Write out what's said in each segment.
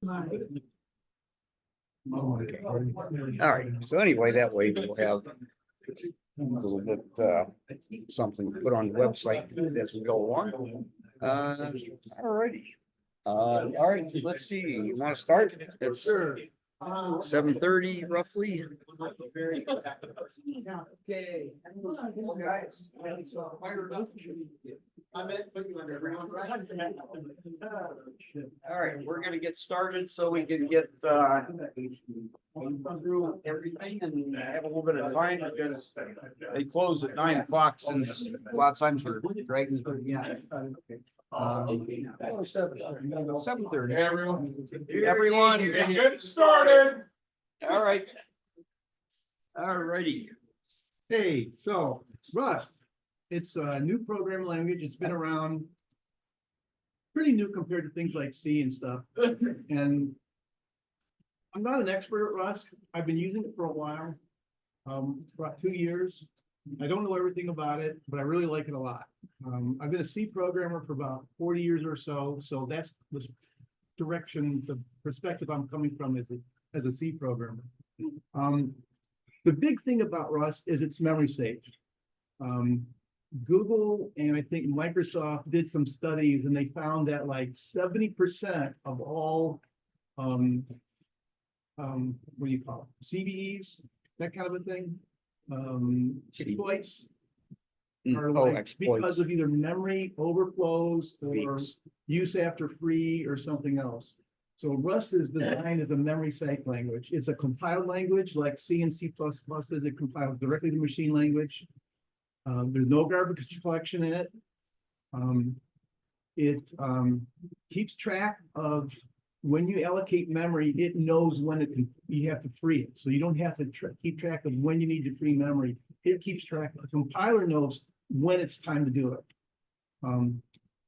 Okay. All right, so anyway, that way we'll have a little bit, something to put on the website as we go along. All righty. All right, let's see, you want to start? It's 7:30 roughly. Okay. Guys. All right, we're gonna get started so we can get through everything and have a little bit of time because they close at 9 o'clock since a lot of times we're dragging. Yeah. 7:30. Everyone, Get started. all right. All righty. Hey, so Rust, it's a new programming language. It's been around pretty new compared to things like C and stuff. And I'm not an expert at Rust. I've been using it for a while. It's about 2 years. I don't know everything about it, but I really like it a lot. I've been a C programmer for about 40 years or so. So that's the direction, the perspective I'm coming from as a C programmer. The big thing about Rust is it's memory safe. Google and I think Microsoft did some studies and they found that like 70% of all what do you call it? CVEs, that kind of a thing. Exploits are like Exploits. because of either memory overflows or Leaks. use after free or something else. So Rust is designed as a memory safe language. It's a compiled language like C and C++ is. It compiles directly to machine language. There's no garbage collection in it. It keeps track of when you allocate memory, it knows when you have to free it. So you don't have to keep track of when you need to free memory. It keeps track. The compiler knows when it's time to do it.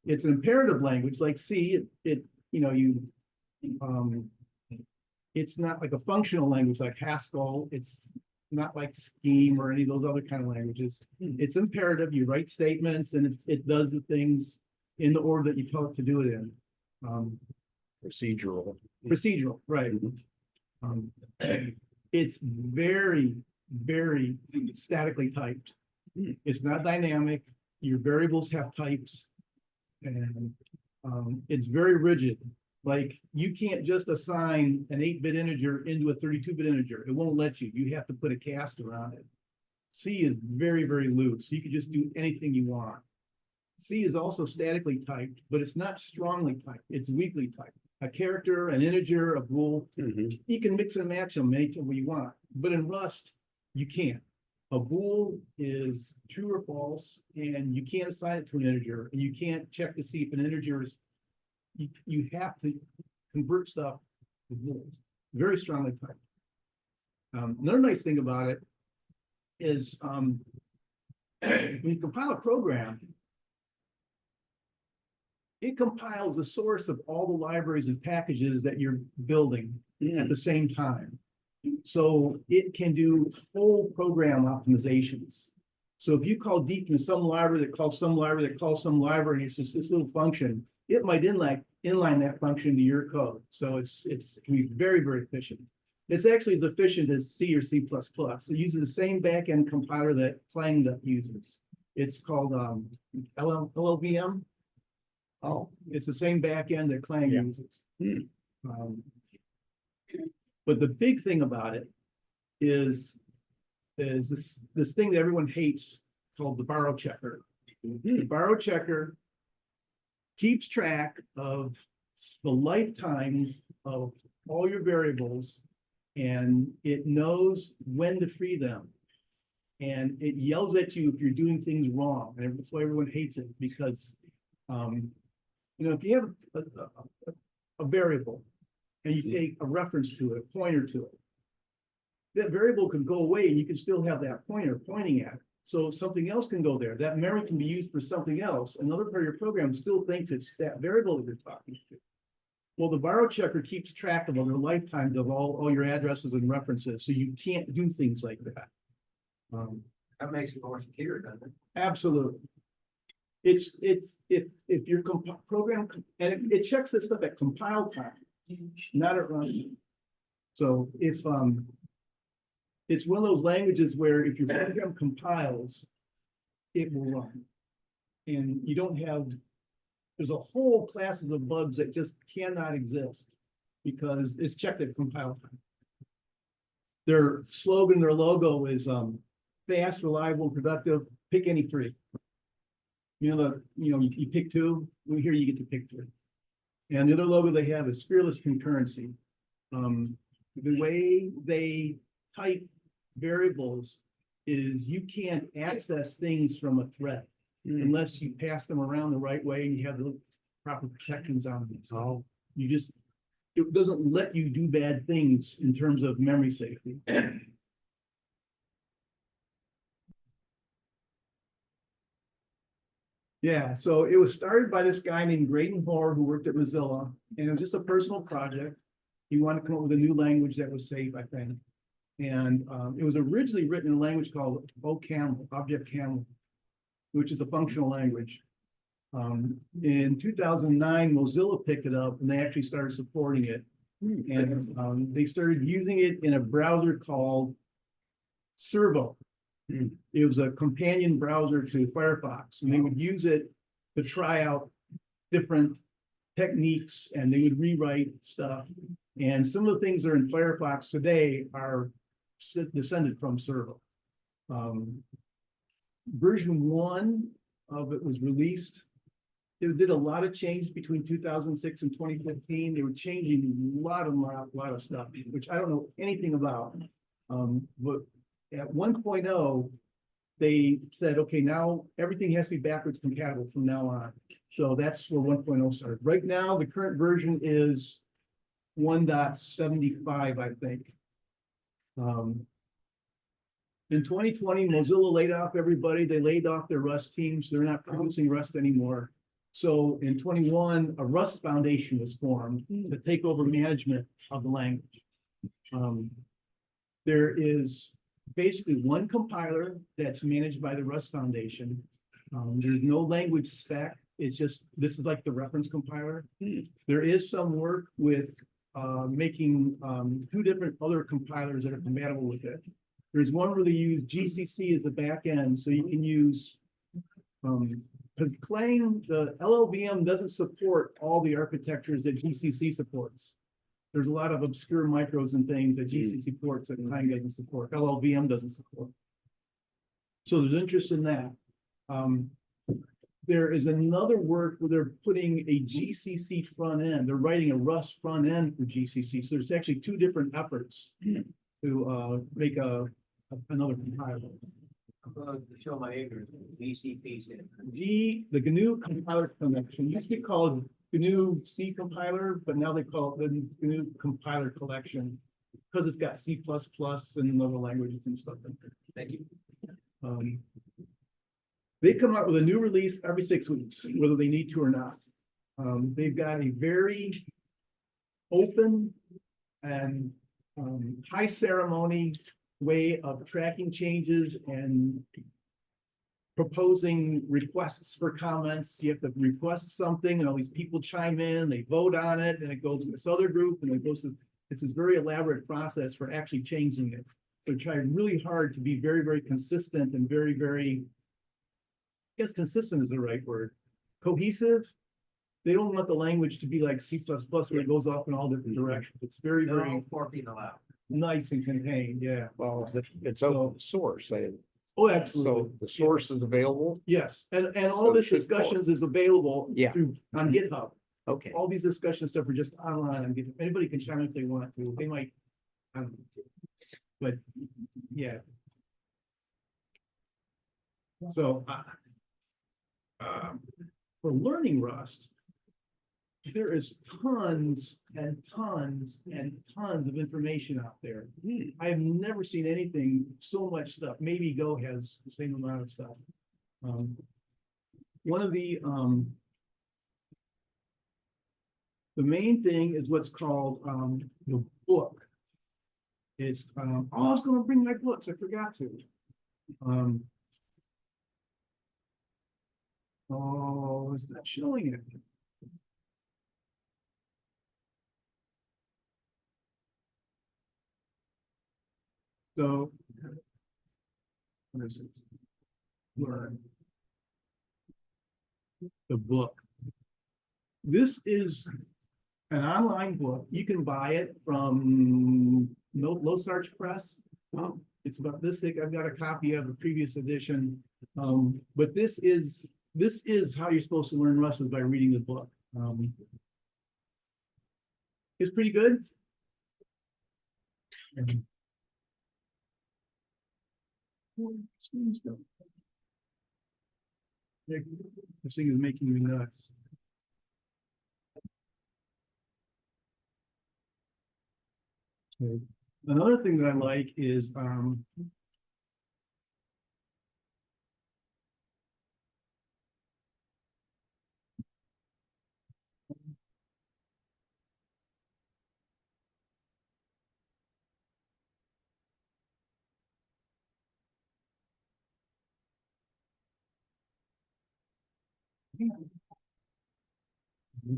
It's an imperative language like C. It's not like a functional language like Haskell. It's not like Scheme or any of those other kind of languages. It's imperative. You write statements and it does the things in the order that you tell it to do it in. Procedural. Procedural, right. It's very, very statically typed. It's not dynamic. Your variables have types and it's very rigid. Like you can't just assign an 8-bit integer into a 32-bit integer. It won't let you. You have to put a cast around it. C is very, very loose. You can just do anything you want. C is also statically typed, but it's not strongly typed. It's weakly typed. A character, an integer, a bool, you can mix and match them anytime you want. But in Rust, you can't. A bool is true or false, and you can't assign it to an integer, and you can't check to see if an integer is. You have to convert stuff to bools. Very strongly typed. Another nice thing about it is when you compile a program, it compiles the source of all the libraries and packages that you're building at the same time. So it can do whole program optimizations. So if you call deep into some library that calls some library that calls some library, and it's just this little function, it might inline that function to your code. So it can be very, very efficient. It's actually as efficient as C or C++. It uses the same backend compiler that Clang uses. It's called LLVM. Oh, it's the same backend that Clang uses. But the big thing about it is this thing that everyone hates called the borrow checker. The borrow checker keeps track of the lifetimes of all your variables, and it knows when to free them. And it yells at you if you're doing things wrong. And that's why everyone hates it, because if you have a variable and you take a reference to it, a pointer to it, that variable can go away and you can still have that pointer pointing at it. So something else can go there. That memory can be used for something else. Another part of your program still thinks it's that variable that you're talking to. Well, the borrow checker keeps track of the lifetimes of all your addresses and references, so you can't do things like that. That makes it more secure, doesn't it? Absolutely. If your program and it checks this stuff at compile time. not at runtime. So if, it's one of those languages where if your program compiles, it will run. And you don't have, there's a whole classes of bugs that just cannot exist because it's checked at compile time. Their slogan, their logo is fast, reliable, productive, pick any three. You pick two, well, here you get to pick three. And the other logo they have is fearless concurrency. The way they type variables is you can't access things from a thread unless you pass them around the right way and you have the proper protections on them. So you just, it doesn't let you do bad things in terms of memory safety. Yeah, so it was started by this guy named Graydon Hoare who worked at Mozilla, and it was just a personal project. He wanted to come up with a new language that was safe, I think. And it was originally written in a language called OCaml, Object Caml, which is a functional language. In 2009, Mozilla picked it up and they actually started supporting it. And they started using it in a browser called Servo. It was a companion browser to Firefox, and they would use it to try out different techniques, and they would rewrite stuff. And some of the things that are in Firefox today are descended from Servo. Version 1 of it was released. It did a lot of change between 2006 and 2015. They were changing a lot of stuff, which I don't know anything about. But at 1.0, they said, okay, now everything has to be backwards compatible from now on. So that's where 1.0 started. Right now, the current version is 1.75, I think. In 2020, Mozilla laid off everybody. They laid off their Rust teams. They're not producing Rust anymore. So in 21, a Rust Foundation was formed to take over management of the language. There is basically one compiler that's managed by the Rust Foundation. There's no language spec. It's just, this is like the reference compiler. There is some work with making two different other compilers that are compatible with it. There's one where they use GCC as a back end, so you can use, because Clang, the LLVM doesn't support all the architectures that GCC supports. There's a lot of obscure micros and things that GCC supports that Clang doesn't support, LLVM doesn't support. So there's interest in that. There is another work where they're putting a GCC front end. They're writing a Rust front end for GCC. So there's actually two different efforts to make another compiler. I'm going to show my ignorance. VCPs. The GNU compiler collection used to be called GNU C compiler, but now they call it the GNU compiler collection because it's got C++ and other languages and stuff in there. Thank you. They come out with a new release every 6 weeks, whether they need to or not. They've got a very open and high ceremony way of tracking changes and proposing requests for comments. You have to request something and all these people chime in, they vote on it, and it goes to this other group, and it goes to, it's this very elaborate process for actually changing it. So try really hard to be very, very consistent and very, very, I guess consistent is the right word. Cohesive. They don't want the language to be like C++ where it goes off in all different directions. It's very, very No forking allowed. nice and contained, yeah. Well, it's open source. Oh, absolutely. So the source is available. Yes, and all So it this should discussions is available Yeah. through on GitHub. Okay. All these discussion stuff are just online on GitHub. Anybody can chime in if they want to. They might, I don't know. But yeah. So for learning Rust, there is tons and tons and tons of information out there. I have never seen anything, so much stuff. Maybe Go has the same amount of stuff. One of the main thing is what's called the book. It's oh, I was going to bring my books. I forgot to. Oh, it's not showing it. So. What is it? Learn. The book. This is an online book. You can buy it from Los Arch Press. It's about this thick. I've got a copy of the previous edition. But this is how you're supposed to learn Rust, is by reading the book. It's pretty good. This thing is making me nuts. Okay. Another thing that I like is where'd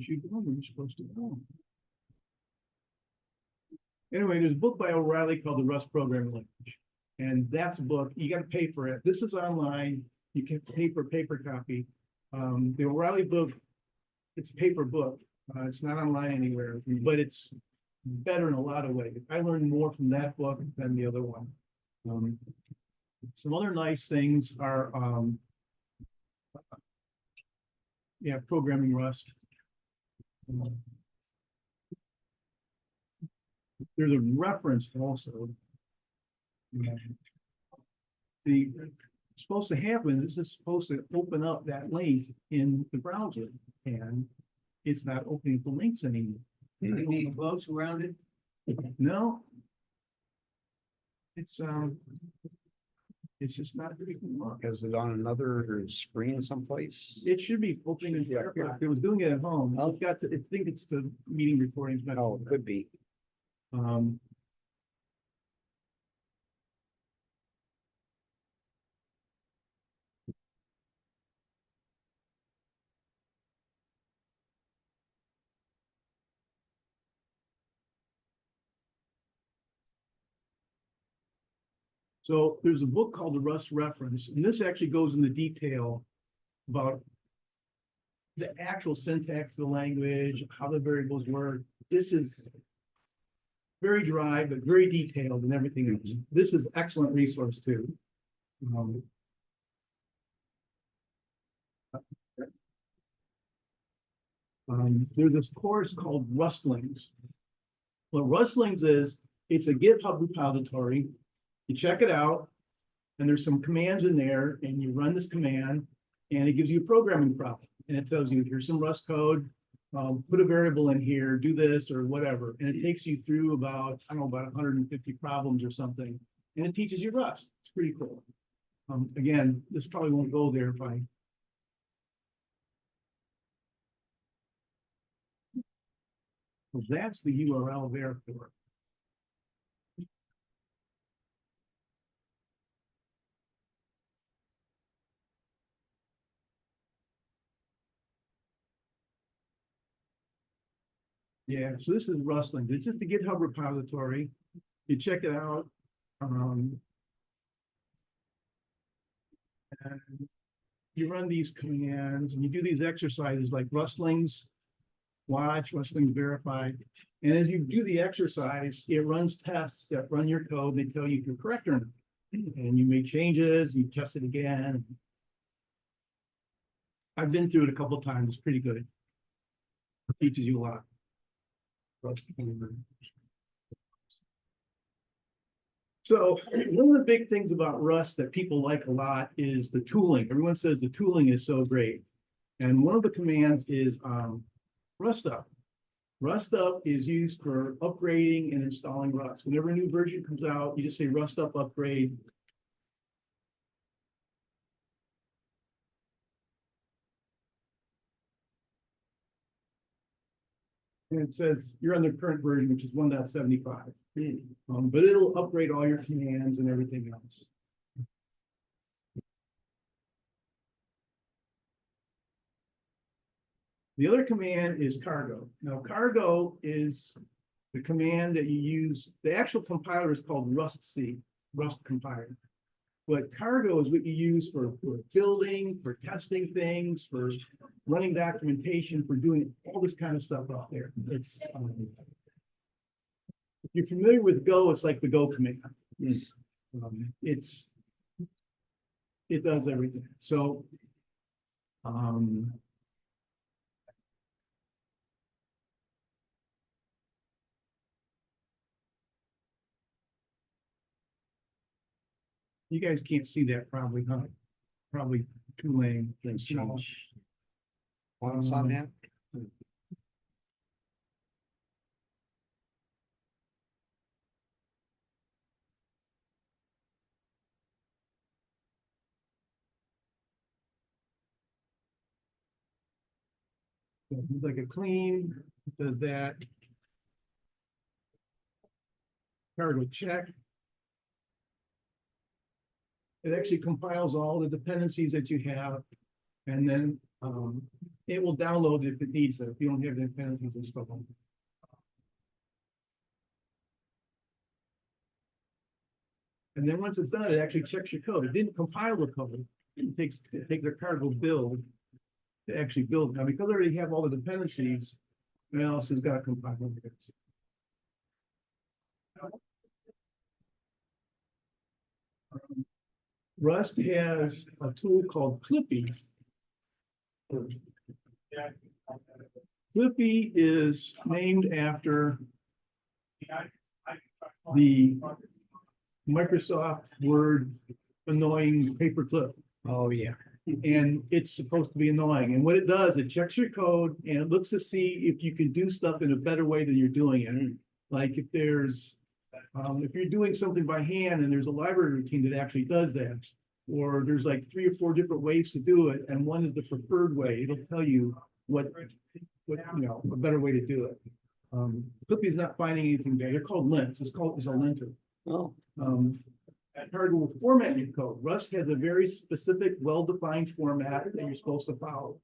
you go? Where you supposed to go? Anyway, there's a book by O'Reilly called The Rust Programming Language. And that's a book, you got to pay for it. This is online. You can pay for a paper copy. The O'Reilly book, it's a paper book. It's not online anywhere, but it's better in a lot of ways. I learned more from that book than the other one. Some other nice things are, programming Rust. There's a reference also. Supposed to happen, this is supposed to open up that link in the browser, and it's not opening the links anymore. Do you need quotes around it? No. It's just not very good. Is it on another screen someplace? It should be opening in Firefox. It was doing it at home. I've got to, I think it's the meeting recordings. Oh, it could be. So there's a book called The Rust Reference, and this actually goes into detail about the actual syntax of the language, how the variables work. This is very dry, but very detailed and everything else. This is excellent resource too. There's this course called Rustlings. What Rustlings is, it's a GitHub repository. You check it out, and there's some commands in there, and you run this command, and it gives you a programming problem. And it tells you, here's some Rust code, put a variable in here, do this or whatever. And it takes you through about, I don't know, about 150 problems or something. And it teaches you Rust. It's pretty cool. Again, this probably won't go there if I. Well, that's the URL there for it. Yeah, so this is Rustling. It's just a GitHub repository. You check it out. And you run these commands and you do these exercises like Rustlings, watch, Rustlings verify. And as you do the exercise, it runs tests that run your code. They tell you if you're correct or not. And you make changes, you test it again. I've been through it a couple of times. It's pretty good. It teaches you a lot. So one of the big things about Rust that people like a lot is the tooling. Everyone says the tooling is so great. And one of the commands is Rust Up. Rust Up is used for upgrading and installing Rust. Whenever a new version comes out, you just say Rust Up upgrade. And it says you're on the current version, which is 1.75. But it'll upgrade all your commands and everything else. The other command is cargo. Now, cargo is the command that you use. The actual compiler is called rustc. Rust compiler. But cargo is what you use for building, for testing things, for running documentation, for doing all this kind of stuff out there. It's, if you're familiar with Go, it's like the Go command. It's, it does everything. So, you guys can't see that probably, huh? Probably too lame. Then Small. change. Once on that. Like a clean, does that. Cargo check. It actually compiles all the dependencies that you have. And then it will download if it needs it, if you don't have the dependencies and stuff. And then once it's done, it actually checks your code. It didn't compile the code. It takes a cargo build to actually build. Now, because I already have all the dependencies, else has got to compile it. Rust has a tool called Clippy. Clippy is named after the Microsoft Word annoying paperclip. Oh, yeah. And it's supposed to be annoying. And what it does, it checks your code and it looks to see if you can do stuff in a better way than you're doing it. Like if there's, if you're doing something by hand and there's a library routine that actually does that, or there's like 3 or 4 different ways to do it, and one is the preferred way, it'll tell you what you know, a better way to do it. Clippy's not finding anything there. They're called lints. It's a linter. Oh, Cargo will format your code. Rust has a very specific, well-defined format that you're supposed to follow.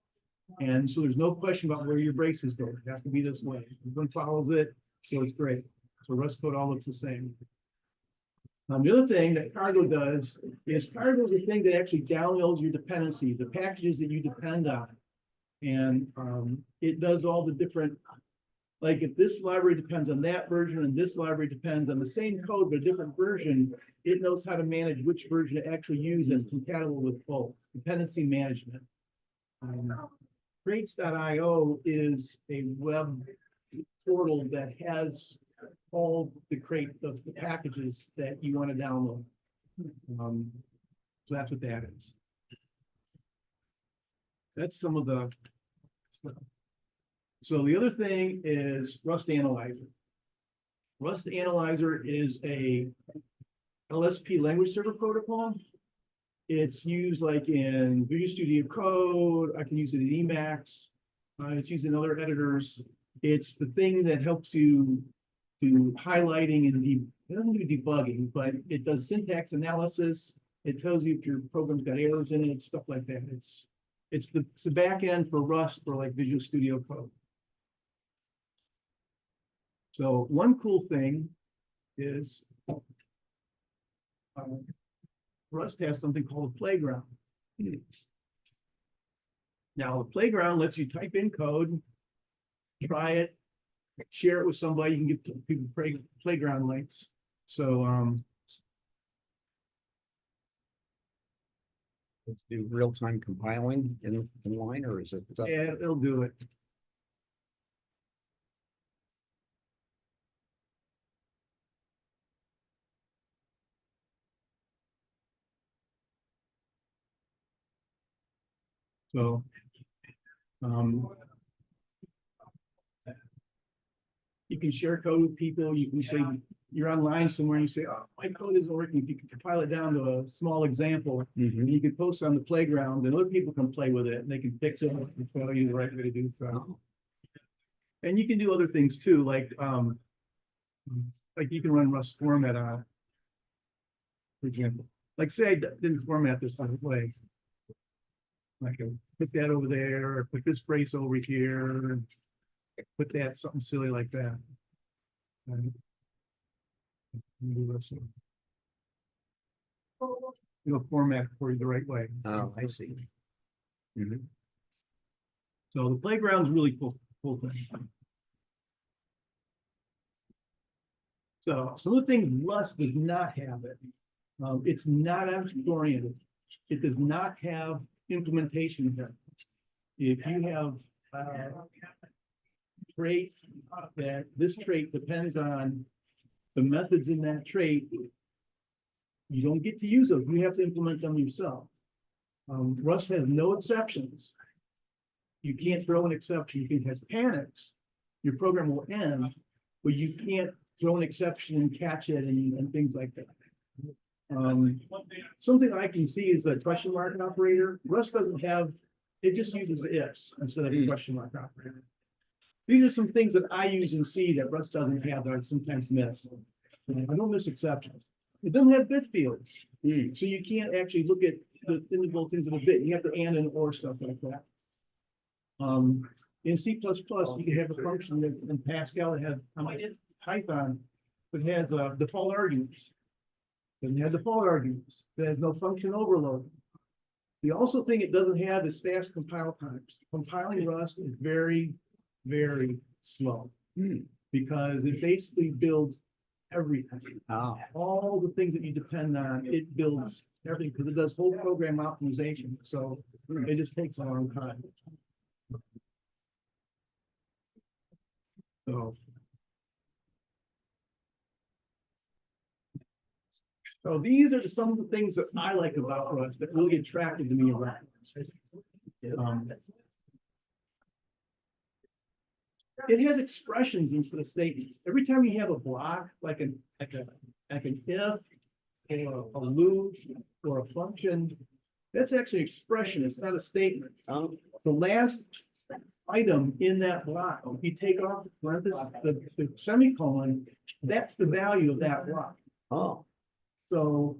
And so there's no question about where your braces go. It has to be this way. Everyone follows it, so it's great. So Rust code all looks the same. The other thing that Cargo does is Cargo is the thing that actually downloads your dependencies, the packages that you depend on. And it does all the different, like if this library depends on that version and this library depends on the same code but a different version, it knows how to manage which version to actually use that's compatible with both. Dependency management. Crates.io is a web portal that has all the packages that you want to download. So that's what that is. That's some of the stuff. So the other thing is Rust Analyzer. Rust Analyzer is a LSP language server protocol. It's used like in Visual Studio Code. I can use it in Emacs. It's used in other editors. It's the thing that helps you do highlighting and it doesn't do debugging, but it does syntax analysis. It tells you if your program's got errors in it, stuff like that. It's the back end for Rust for like Visual Studio Code. So one cool thing is Rust has something called a playground. Now, the playground lets you type in code, try it, share it with somebody. You can give people playground links. So let's do real-time compiling in line, or is it? yeah, it'll do it. So you can share code with people. You can say you're online somewhere and you say, oh, my code isn't working. If you can compile it down to a small example, and you can post on the playground, and other people can play with it and they can fix it and tell you the right way to do so. And you can do other things too, like you can run Rust format on, for example. Like say I didn't format this on the way. I can put that over there, or put this brace over here, put that something silly like that. format for you the right way. Oh, I see. Mhm. So the playground's really cool thing. So some of the things Rust does not have it. It's not object oriented. It does not have implementation here. If you have trait that this trait depends on the methods in that trait, you don't get to use those. You have to implement them yourself. Rust has no exceptions. You can't throw an exception. You can have panics. Your program will end, but you can't throw an exception and catch it and things like that. Something I can see is the question mark operator. Rust doesn't have, it just uses ifs instead of a question mark operator. These are some things that I use in C that Rust doesn't have that I sometimes miss. I don't miss exceptions. It doesn't have bit fields. So you can't actually look at the individual things of a bit. You have to and or stuff like that. In C++, you can have a function that in Pascal it has Python, it has default arguments. Doesn't have default arguments. It has no function overload. The also thing it doesn't have is fast compile times. Compiling Rust is very, very slow because it basically builds everything. Oh, All the things that you depend on, it builds everything because it does whole program optimization. So it just takes a long time. So these are some of the things that I like about Rust that really attracted to me around. It has expressions instead of statements. Every time you have a block, like an if, or a loop, or a function, that's actually an expression. It's not a statement. The last item in that block, if you take off the parenthesis, the semicolon, that's the value of that block. oh, So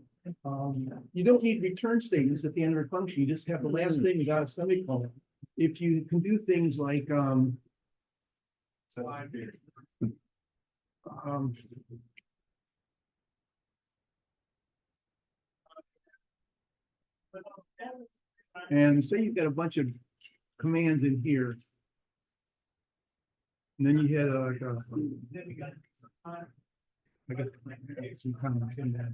you don't need return statements at the end of a function. You just have the last thing without a semicolon. If you can do things like and say you've got a bunch of commands in here. And then you had like some comments in that.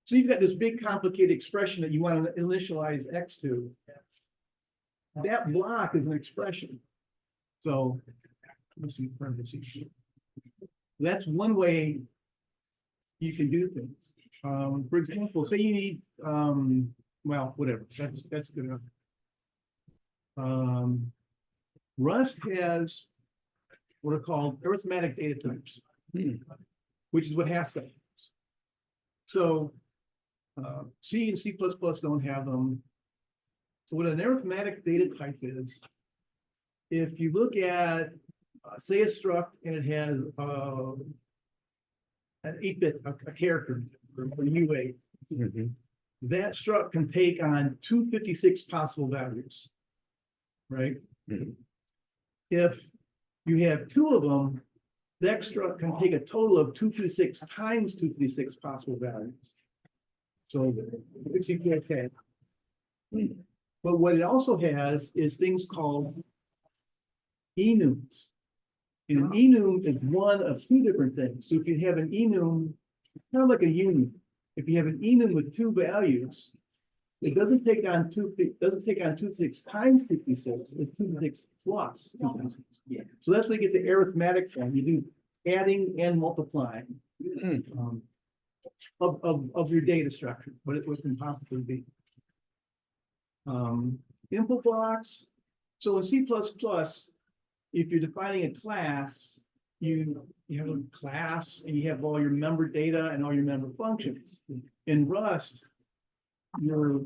So you've got this big complicated expression that you want to initialize X to. That block is an expression. So let's see, parentheses. That's one way you can do things. For example, say you need well, whatever, that's good enough. Rust has what are called arithmetic data types, which is what Haskell is. So C and C++ don't have them. So what an arithmetic data type is, if you look at, say a struct and it has an 8-bit, a character for U8, that struct can take on 256 possible values, right? If you have two of them, that struct can take a total of 256 times 256 possible values. So 64K. But what it also has is things called enums. And an enum is one of two different things. So if you have an enum, kind of like a union. If you have an enum with two values, it doesn't take on 256 times 56, it's 256 plus 256. Yeah. So that's where you get the arithmetic from. You do adding and multiplying of your data structure, what it can possibly be. Input blocks. So in C++, if you're defining a class, you have a class and you have all your member data and all your member functions. In Rust, your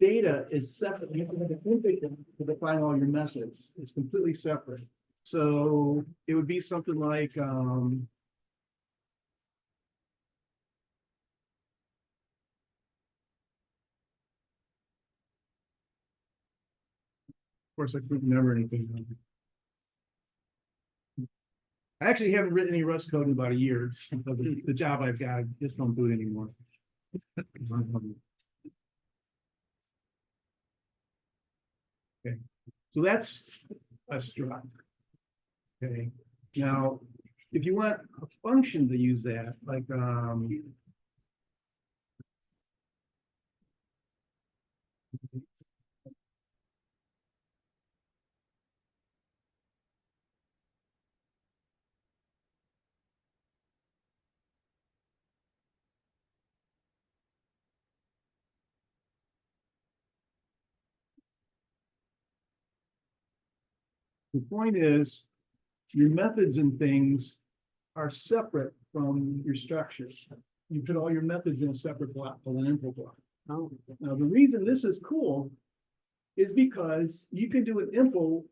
data is separate. You have to have a config to define all your methods. It's completely separate. So it would be something like of course, I couldn't remember anything. I actually haven't written any Rust code in about a year because of the job I've got. I just don't do it anymore. Okay, so that's a struct. Okay, now, if you want a function to use that, like, the point is, your methods and things are separate from your structures. You put all your methods in a separate block, called an info block. Oh, Now, the reason this is cool is because you can do an info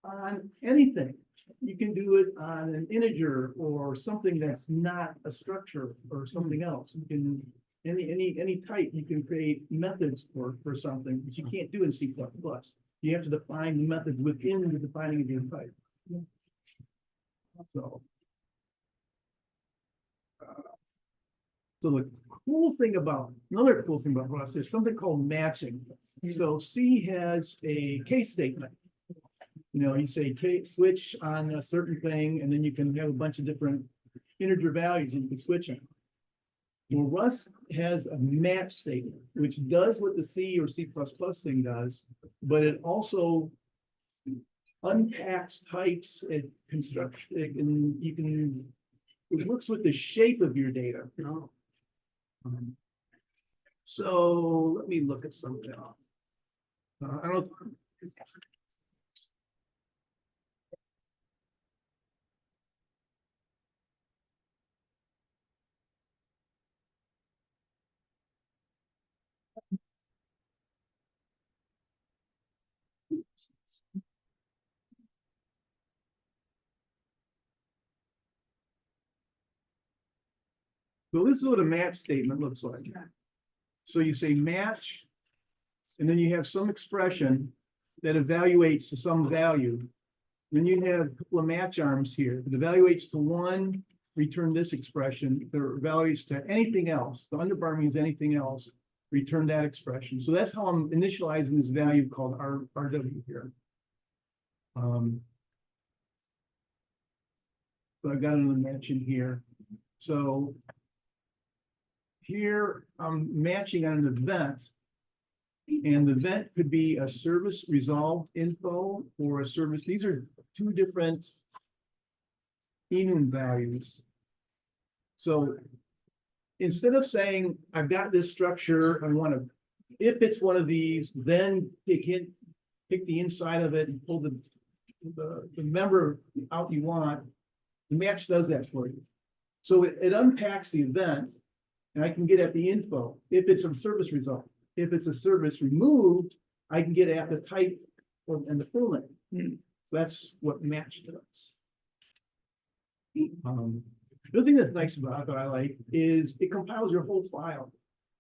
on anything. You can do it on an integer or something that's not a structure or something else. You can, any type, you can create methods for something, but you can't do in C++. You have to define the method within the defining of your type. So. So the another cool thing about Rust is something called matching. So C has a case statement. You know, you say switch on a certain thing, and then you can have a bunch of different integer values and you can switch them. Well, Rust has a match statement, which does what the C or C++ thing does, but it also unpacks types and construction, and it works with the shape of your data. So let me look at something. I don't. So this is what a match statement looks like. So you say match, and then you have some expression that evaluates to some value. Then you have a couple of match arms here. It evaluates to one, return this expression. If it evaluates to anything else, the underbar means anything else, return that expression. So that's how I'm initializing this value called RW here. So I've got another match in here. So here I'm matching on an event, and the event could be a service resolved info or a service. These are two different enum values. So instead of saying I've got this structure, I want to, if it's one of these, then pick the inside of it and pull the member out you want. The match does that for you. So it unpacks the event, and I can get at the info if it's a service result. If it's a service removed, I can get at the type and the full name. So that's what match does. The other thing that's nice about it that I like is it compiles your whole file.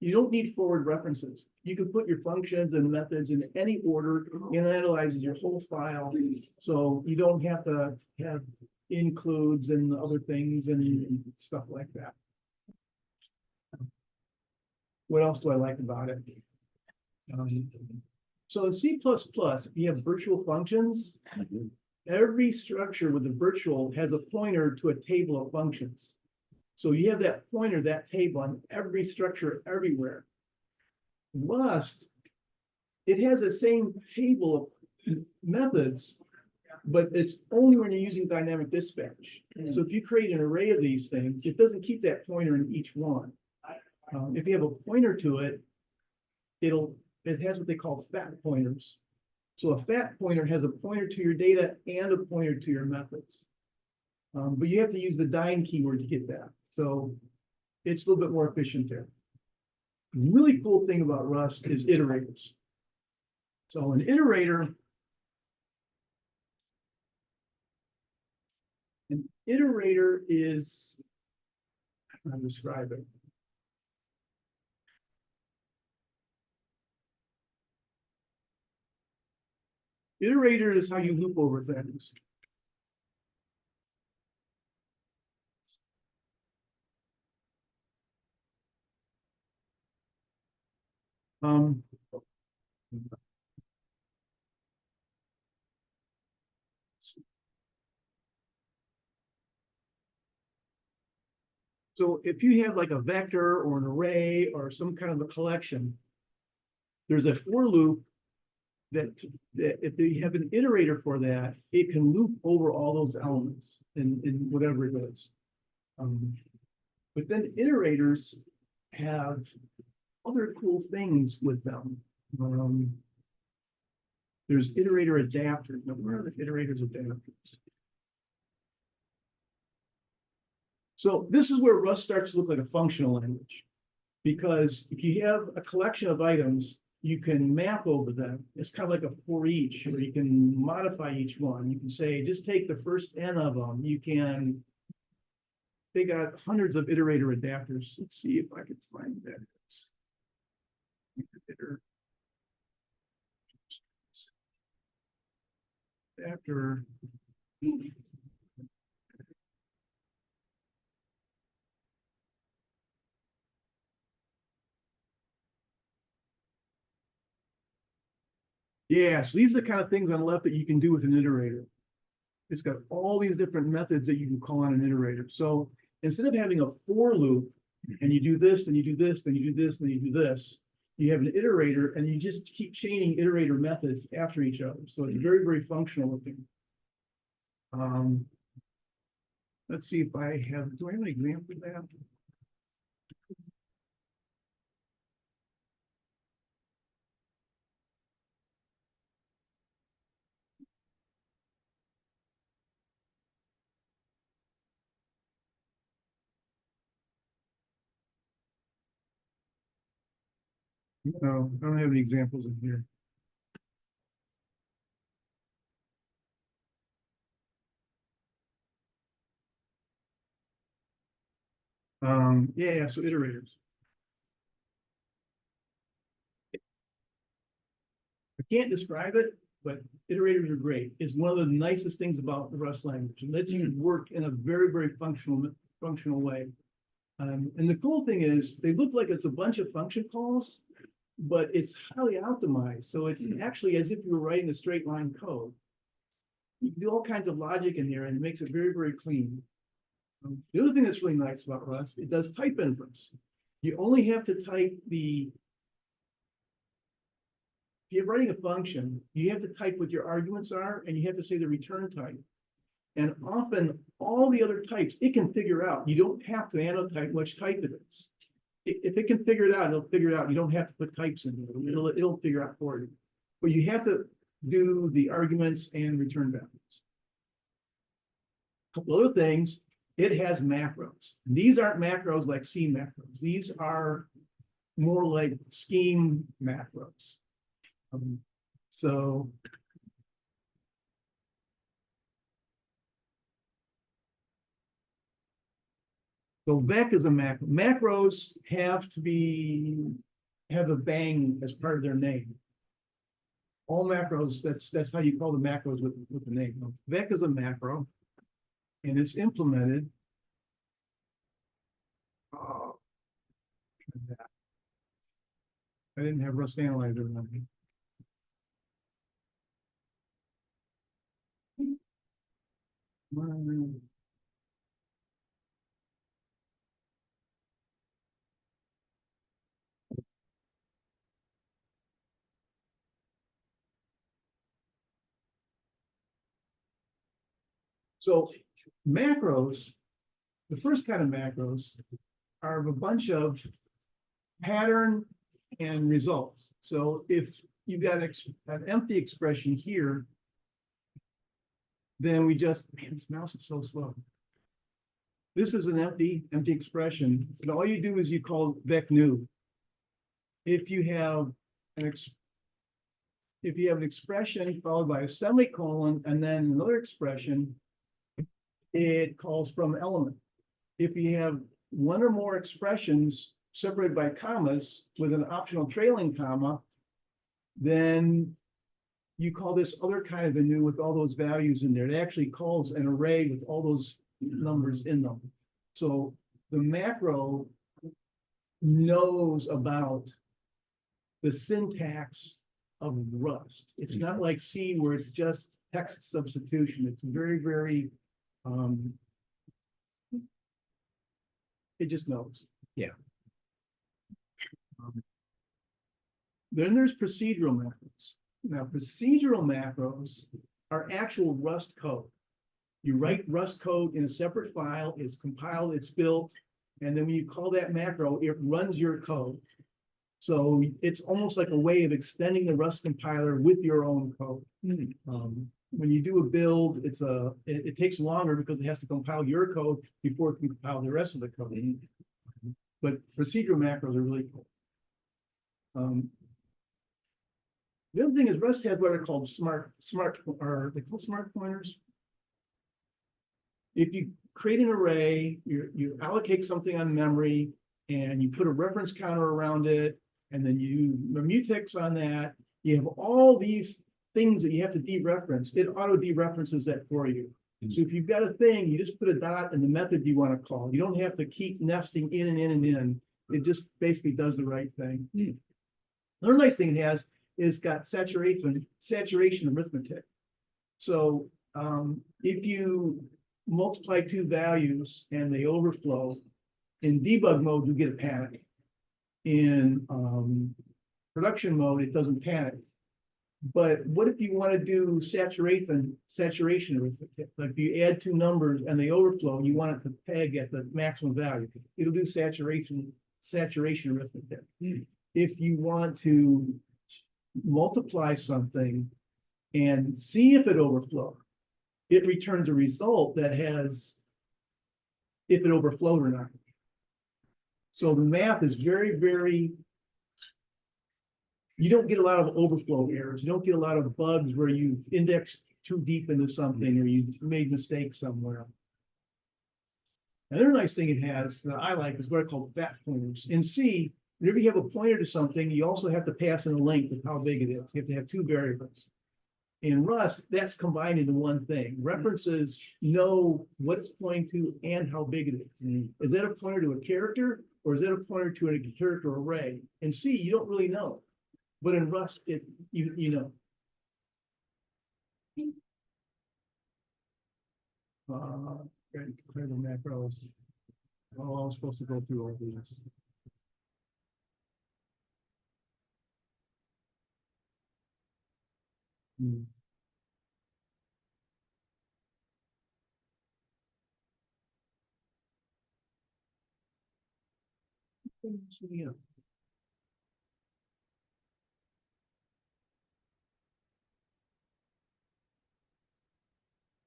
You don't need forward references. You can put your functions and methods in any order and it analyzes your whole file. So you don't have to have includes and other things and stuff like that. What else do I like about it? So in C++, you have virtual functions. Every structure with a virtual has a pointer to a table of functions. So you have that pointer, that table on every structure everywhere. Rust, it has the same table of methods, but it's only when you're using dynamic dispatch. So if you create an array of these things, it doesn't keep that pointer in each one. If you have a pointer to it, it has what they call fat pointers. So a fat pointer has a pointer to your data and a pointer to your methods. But you have to use the dyn keyword to get that. So it's a little bit more efficient there. The really cool thing about Rust is iterators. So an iterator is, how to describe it. Iterator is how you loop over things. Um. So if you have like a vector or an array or some kind of a collection, there's a for loop that if you have an iterator for that, it can loop over all those elements in whatever it is. But then iterators have other cool things with them. There's iterator adapters. Now, where are the iterators adapters? So this is where Rust starts to look like a functional language. Because if you have a collection of items, you can map over them. It's kind of like a for each, or you can modify each one. You can say, just take the first n of them. You can, they got hundreds of iterator adapters. Let's see if I can find that. Adapter. Yeah, so these are the kind of things on the left that you can do with an iterator. It's got all these different methods that you can call on an iterator. So instead of having a for loop, and you do this, and you do this, then you do this, then you do this, you have an iterator, and you just keep chaining iterator methods after each other. So it's very, very functional looking. Let's see if I have, do I have an example of that? No, I don't have any examples in here. Yeah, so iterators. I can't describe it, but iterators are great. It's one of the nicest things about the Rust language. It lets you work in a very, very functional way. And the cool thing is they look like it's a bunch of function calls, but it's highly optimized. So it's actually as if you were writing a straight line code. You can do all kinds of logic in here and it makes it very, very clean. The other thing that's really nice about Rust, it does type inference. You only have to type the, if you're writing a function, you have to type what your arguments are and you have to say the return type. And often all the other types, it can figure out. You don't have to annotate which type it is. If it can figure it out, it'll figure it out. You don't have to put types in it. It'll figure out for you. But you have to do the arguments and return values. A couple other things, it has macros. These aren't macros like C macros. These are more like scheme macros. So VEC is a macro. Macros have to have a bang as part of their name. All macros, that's how you call the macros with the name. VEC is a macro, and it's implemented. I didn't have Rust Analyzer on me. So macros, the first kind of macros are a bunch of pattern and results. So if you've got an empty expression here, then we just, man, this mouse is so slow. This is an empty expression. And all you do is you call vec new. If you have an expression followed by a semicolon and then another expression, it calls from element. If you have one or more expressions separated by commas with an optional trailing comma, then you call this other kind of a new with all those values in there. It actually calls an array with all those numbers in them. So the macro knows about the syntax of Rust. It's not like C where it's just text substitution. It's very, very, it just knows. Yeah. Then there's procedural macros. Now, procedural macros are actual Rust code. You write Rust code in a separate file, it's compiled, it's built, and then when you call that macro, it runs your code. So it's almost like a way of extending the Rust compiler with your own code. When you do a build, it takes longer because it has to compile your code before it can compile the rest of the code. But procedural macros are really cool. The other thing is Rust has what are called smart pointers. If you create an array, you allocate something on memory and you put a reference counter around it, and then you mutex on that, you have all these things that you have to dereference. It auto dereferences that for you. So if you've got a thing, you just put a dot in the method you want to call. You don't have to keep nesting in and in and in. It just basically does the right thing. Another nice thing it has is got saturation arithmetic. So if you multiply two values and they overflow, in debug mode, you get a panic. In production mode, it doesn't panic. But what if you want to do saturation arithmetic? Like if you add two numbers and they overflow, you want it to peg at the maximum value. It'll do saturation arithmetic. If you want to multiply something and see if it overflows, it returns a result that has if it overflowed or not. So the math is very, very, you don't get a lot of overflow errors. You don't get a lot of bugs where you indexed too deep into something or you made mistakes somewhere. Another nice thing it has that I like is what are called fat pointers. In C, whenever you have a pointer to something, you also have to pass in a length of how big it is. You have to have two variables. In Rust, that's combined into one thing. References know what it's pointing to and how big it is. Is that a pointer to a character or is that a pointer to a character array? In C, you don't really know. But in Rust, you know. Clear the macros. Oh, I was supposed to go through all these. Yeah.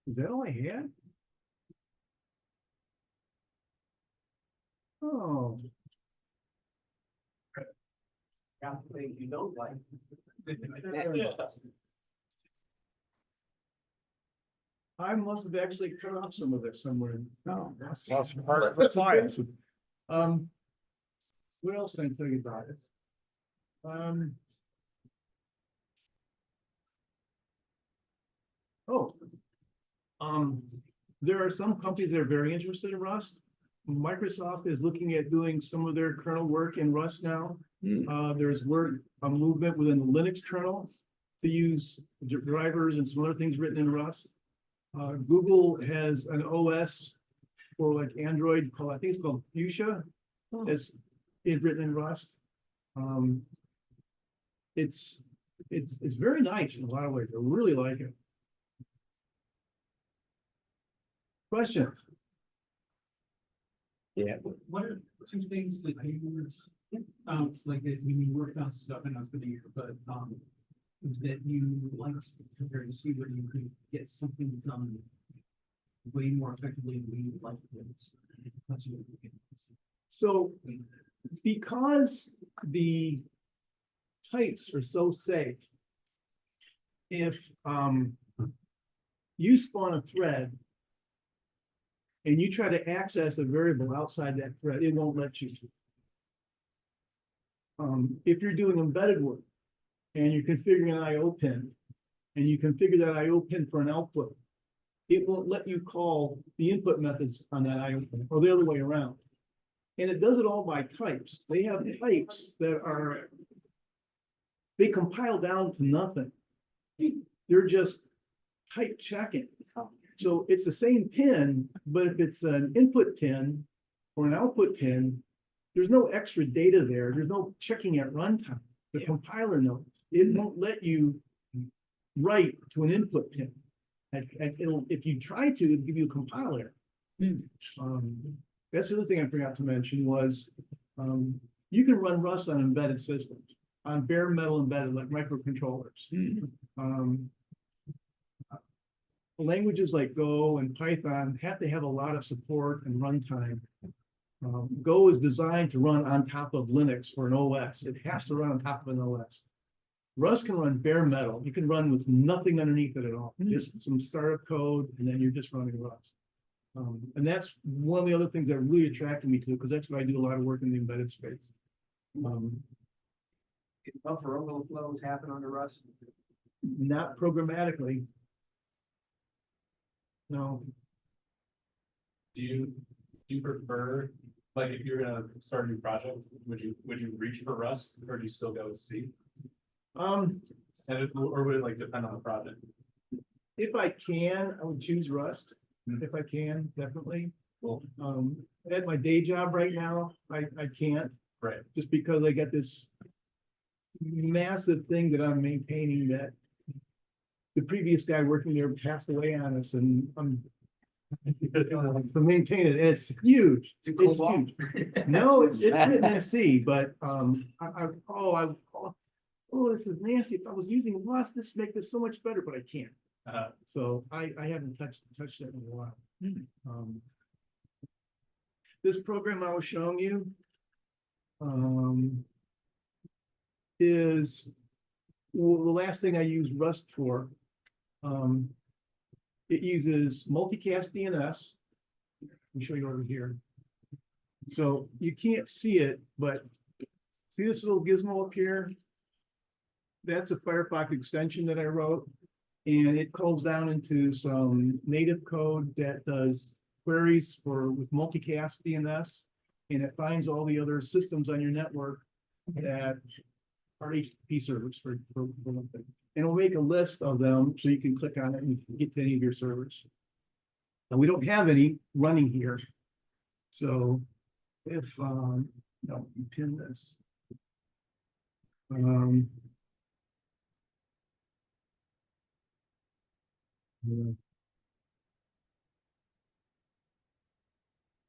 Is that all I had? Oh, Things you don't like. I must have actually cut off some of this somewhere. No, that's part of the file. What else can I tell you about it? There are some companies that are very interested in Rust. Microsoft is looking at doing some of their kernel work in Rust now. There's a movement within the Linux kernel to use drivers and some other things written in Rust. Google has an OS for like Android called, I think it's called Fuchsia. It's written in Rust. It's very nice in a lot of ways. I really like it. Questions? Yeah. What are two things that you, like that when you work on stuff, and I was gonna hear, but, that you like to see where you could get something done way more effectively than you like it. So because the types are so safe, if you spawn a thread and you try to access a variable outside that thread, it won't let you. If you're doing embedded work and you're configuring an IO pin and you configure that IO pin for an output, it won't let you call the input methods on that IO pin or the other way around. And it does it all by types. They have types that are they compile down to nothing. They're just type checking. So it's the same pin, but if it's an input pin or an output pin, there's no extra data there. There's no checking at runtime. The compiler knows. It won't let you write to an input pin. It'll, if you try to, it'll give you a compiler. That's the other thing I forgot to mention was, you can run Rust on embedded systems, on bare metal embedded, like microcontrollers. Languages like Go and Python have to have a lot of support and runtime. Go is designed to run on top of Linux or an OS. It has to run on top of an OS. Rust can run bare metal. You can run with nothing underneath it at all, just some startup code, and then you're just running Rust. And that's one of the other things that really attracted me to it, because that's what I do a lot of work in the embedded space. If buffer overflows happen under Rust. Not programmatically. No, Do you prefer, like, if you're gonna start a new project, would you reach for Rust or do you still go with C? And or would it like depend on the project? if I can, I would choose Rust. If I can, definitely. Cool. At my day job right now, I can't, Right. just because I got this massive thing that I'm maintaining that the previous guy working there passed away on us, and I'm to maintain it, and it's huge. It's huge. No, it's written in C, but this is nasty. If I was using Rust, this would make this so much better, but I can't. So I haven't touched it in a while. This program I was showing you is the last thing I used Rust for. It uses multicast DNS. Let me show you over here. So you can't see it, but see this little gizmo up here? That's a Firefox extension that I wrote, and it calls down into some native code that does queries with multicast DNS, and it finds all the other systems on your network that are HTTP servers for one thing. And it'll make a list of them so you can click on it and get to any of your servers. And we don't have any running here. So if no, you pin this.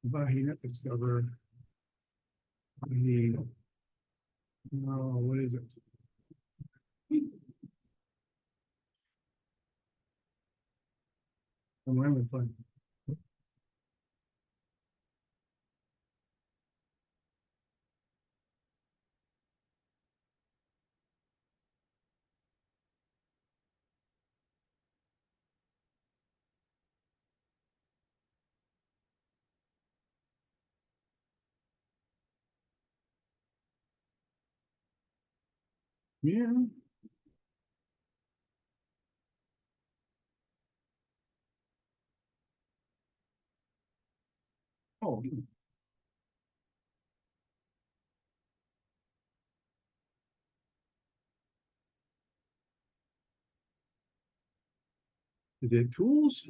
If I hit discover, what is it? Where am I playing? Yeah. Oh. Is it tools?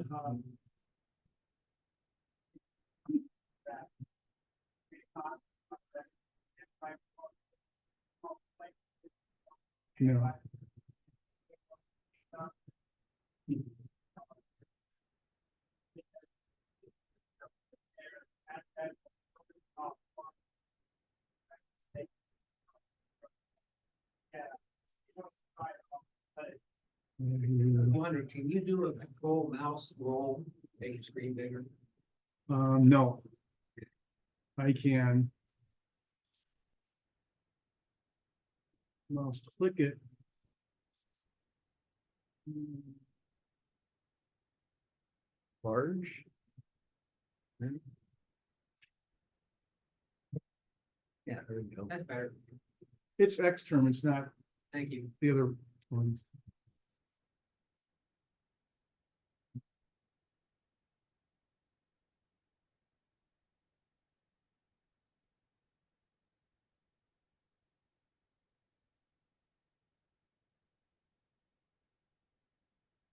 No. I wonder, can you do a control mouse roll, make your screen bigger? No. I can. Mouse click it. Large. Yeah, there we go. That's better. It's Xterm, it's not Thank you. the other ones.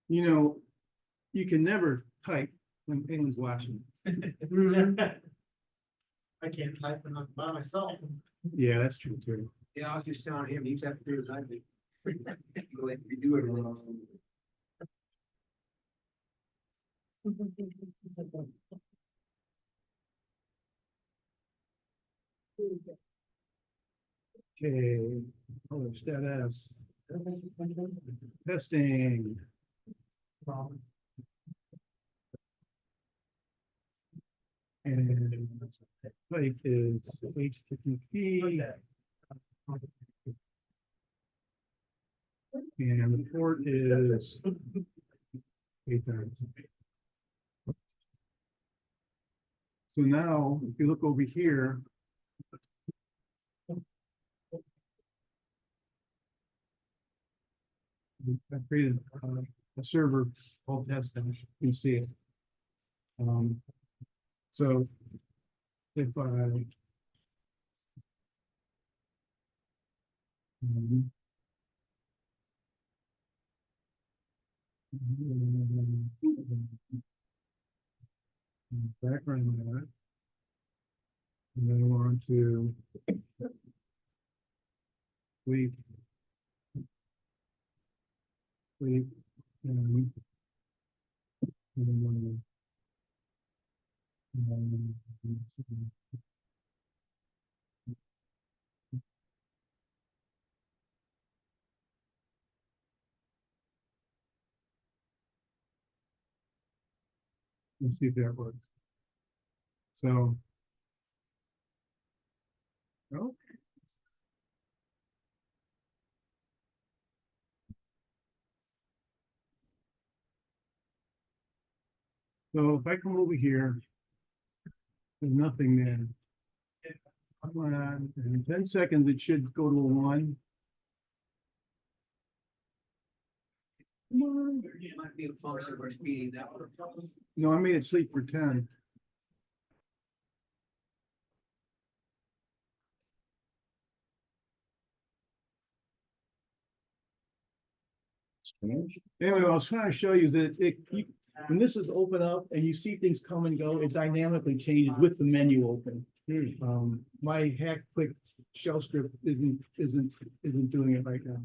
You know, you can never type when anyone's watching. I can't type it on by myself. Yeah, that's true too. Yeah, I was just telling him, you have to do as I do. Go ahead and do it wrong. Okay, oh, status. Testing. And type is HTTP. And the port is 8,000. So now, if you look over here. I created a server called testing, you can see it. So if I background that. And then we're on to sleep. Sleep. And let's see if that works. So. Oh. So if I come over here, there's nothing there. Come on, in 10 seconds, it should go to a 1. Come on. It might be a function for speeding that one. No, I made it sleep for 10. Anyway, what I was trying to show you is that when this is open up and you see things come and go, it dynamically changes with the menu open. My hack quick shell script isn't doing it right now.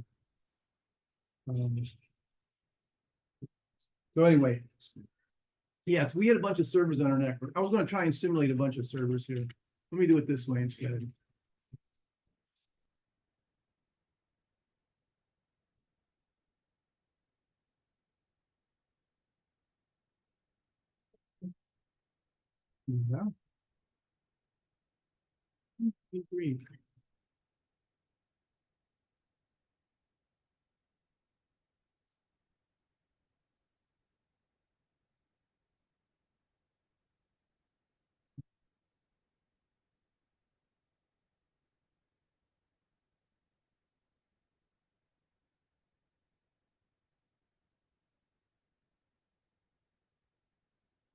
So anyway, yes, we had a bunch of servers on our network. I was going to try and simulate a bunch of servers here. Let me do it this way instead. Yeah. Agreed.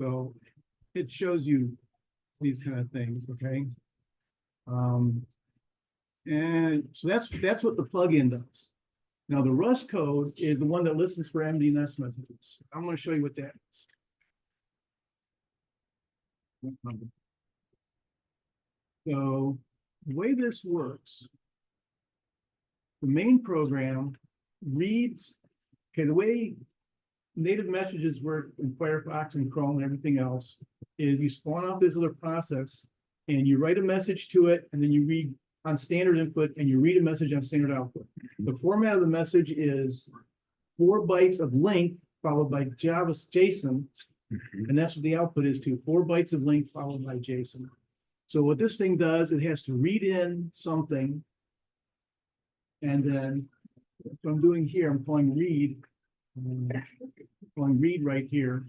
So it shows you these kind of things, okay? And so that's what the plugin does. Now the Rust code is the one that listens for MDNS messages. I'm going to show you what that is. So the way this works, the main program reads, okay, the way native messages work in Firefox and Chrome and everything else is you spawn off this other process and you write a message to it and then you read on standard input and you read a message on standard output. The format of the message is 4 bytes of length followed by JSON, and that's what the output is too, 4 bytes of length followed by JSON. So what this thing does, it has to read in something, and then what I'm doing here, I'm calling read, right here.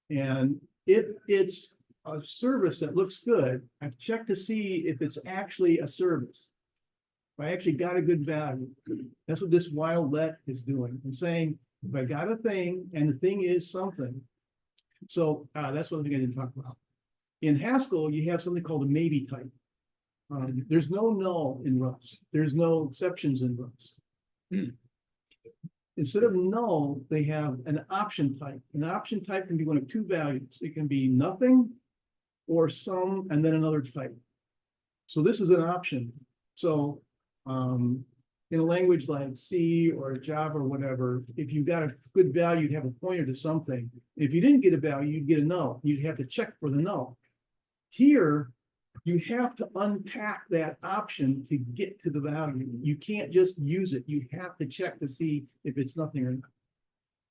And if it's a service that looks good, I've checked to see if it's actually a service. If I actually got a good value. That's what this while let is doing. I'm saying if I got a thing and the thing is something. So that's one thing I didn't talk about. In Haskell, you have something called a maybe type. There's no null in Rust. There's no exceptions in Rust. instead of null, they have an option type. An option type can be one of two values. It can be nothing or some, and then another type. So this is an option. So in a language like C or Java or whatever, if you got a good value, you'd have a pointer to something. If you didn't get a value, you'd get a null. You'd have to check for the null. Here, you have to unpack that option to get to the value. You can't just use it. You have to check to see if it's nothing or not.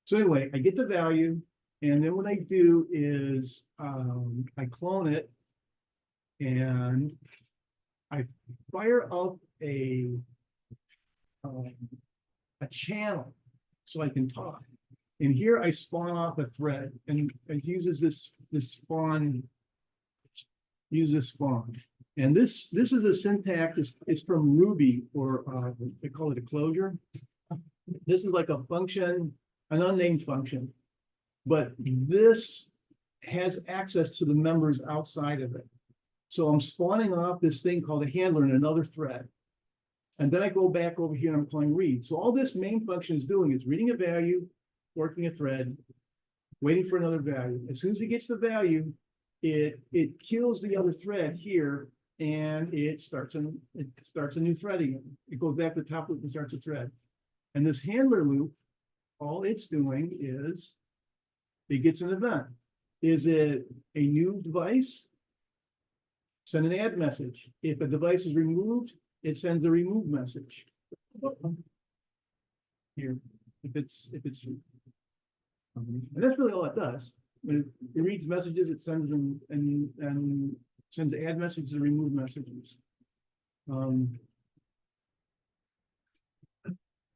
So anyway, I get the value, and then what I do is I clone it, and I fire up a channel so I can talk. And here I spawn off a thread, and it uses this spawn. Use this spawn. And this is a syntax, it's from Ruby, or they call it a closure. This is like a function, an unnamed function, but this has access to the members outside of it. So I'm spawning off this thing called a handler in another thread. And then I go back over here and I'm calling read. So all this main function is doing is reading a value, working a thread, waiting for another value. As soon as it gets the value, it kills the other thread here, and it starts a new thread again. It goes back to the top loop and starts a thread. And this handler loop, all it's doing is it gets an event. Is it a new device? Send an add message. If a device is removed, it sends a remove message. Here, if it's and that's really all it does. When it reads messages, it sends them and sends add messages and remove messages.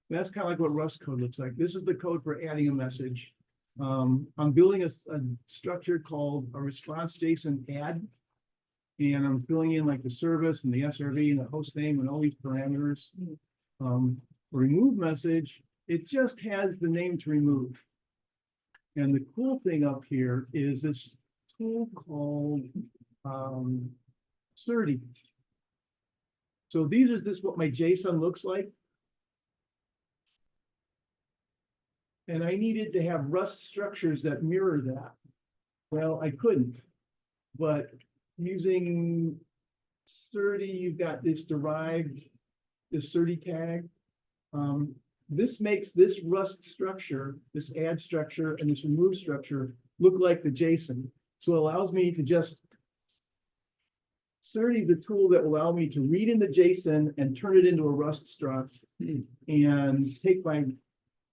That's kind of like what Rust code looks like. This is the code for adding a message. I'm building a structure called a response JSON add, and I'm filling in like the service and the SRV and the host name and all these parameters. Remove message, it just has the name to remove. And the cool thing up here is this tool called Serde. So these are just what my JSON looks like. And I needed to have Rust structures that mirror that. Well, I couldn't, but using Serde, you've got this derived, this Serde tag. This makes this Rust structure, this add structure, and this remove structure look like the JSON. So it allows me to just, Serde is a tool that will allow me to read in the JSON and turn it into a Rust struct and take my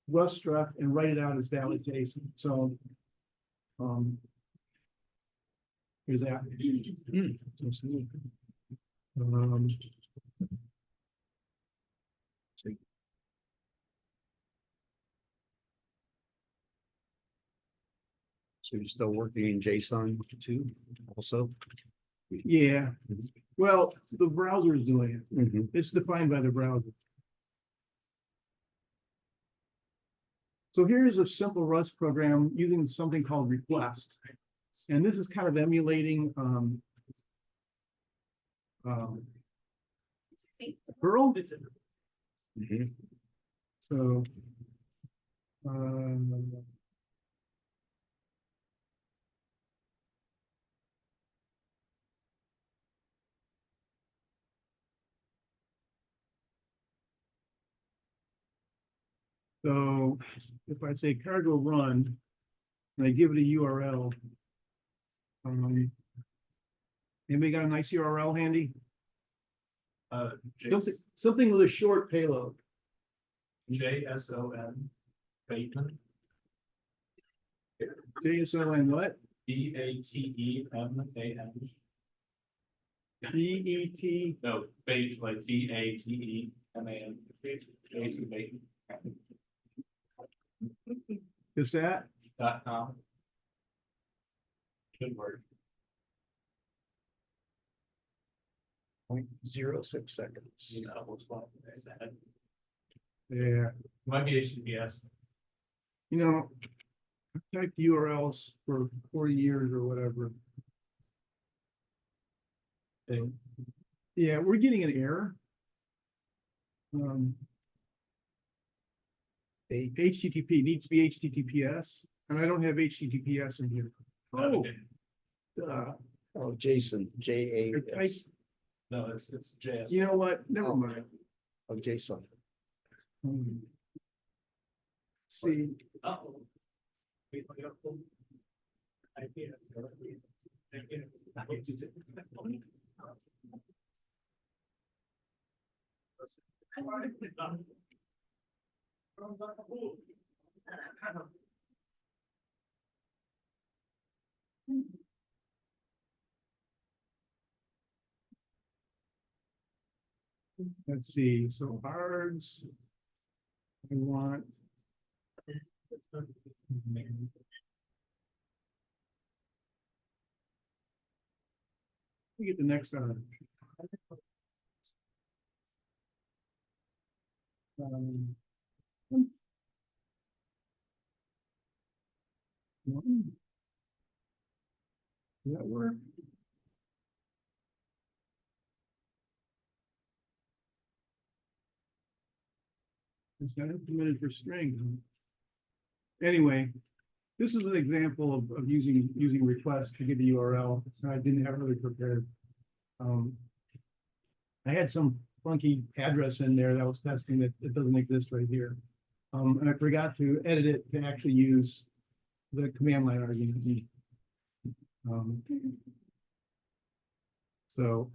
Rust struct and write it out as valid JSON. So here's that. So you're still working in JSON too, also? Yeah, well, the browser is doing it. Mhm. It's defined by the browser. So here's a simple Rust program using something called request. And this is kind of emulating Perl. Mhm. So so if I say cargo run and I give it a URL, anybody got a nice URL handy? Something with a short payload. JSON Bateman, JSON what? BATEMAN. BET. No, Bate, like BATEMAN. Jason Bateman. Is that? .com. Should work. 0.06 seconds. You know, what's wrong with that? Yeah. Might be HTTPS. You know, I've typed URLs for 40 years or whatever. And yeah, we're getting an error. HTTP needs to be HTTPS, and I don't have HTTPS in here. Oh. Oh, Jason, J I- A S, No, it's JS. You know what? Never Oh. mind. oh, Jason. See, Uh-oh. let's see, so hards. I want. We get the next one. Um, Does that work? Is that implemented for string? Anyway, this is an example of using requests to get the URL. I didn't have it really prepared. I had some funky address in there that I was testing that it doesn't exist right here. And I forgot to edit it to actually use the command line argument. So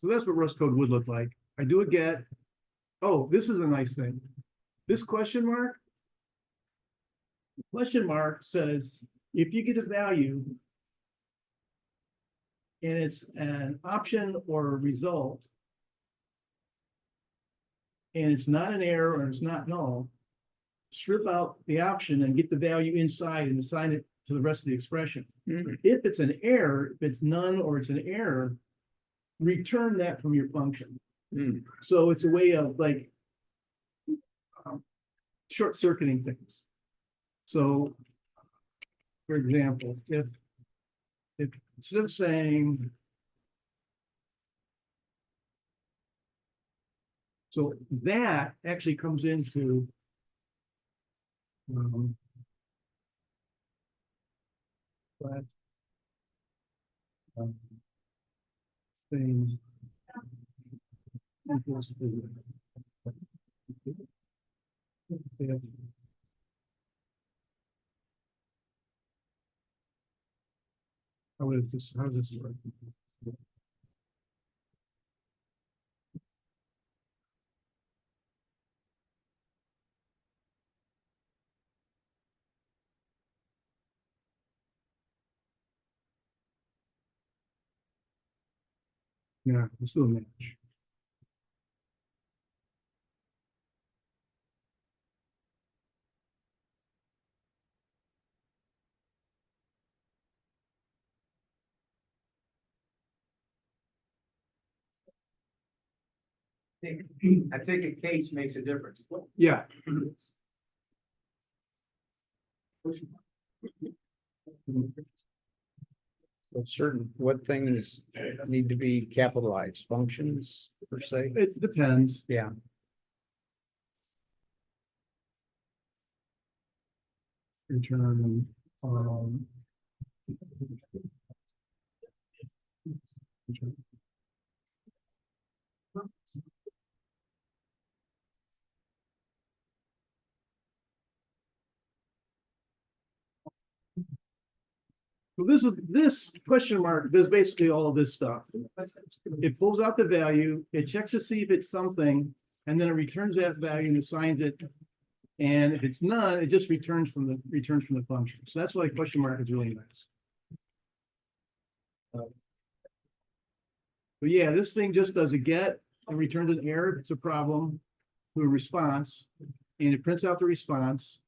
that's what Rust code would look like. I do a get. Oh, this is a nice thing. This question mark says, if you get a value and it's an option or a result, and it's not an error or it's not null, strip out the option and get the value inside and assign it to the rest of the expression. If it's an error, if it's none or it's an error, return that from your function. So it's a way of like short circuiting things. So, for example, if instead of saying, so that actually comes into but things equals to how does this work? Yeah, let's do a match. I think a case makes a difference. Yeah. What things need to be capitalized, functions per se? It depends. Yeah. Return, so this question mark, there's basically all of this stuff. It pulls out the value, it checks to see if it's something, and then it returns that value and assigns it. And if it's none, it just returns from the function. So that's why question mark is really nice. But yeah, this thing just does a get and returns an error if it's a problem to a response, and it prints out the response.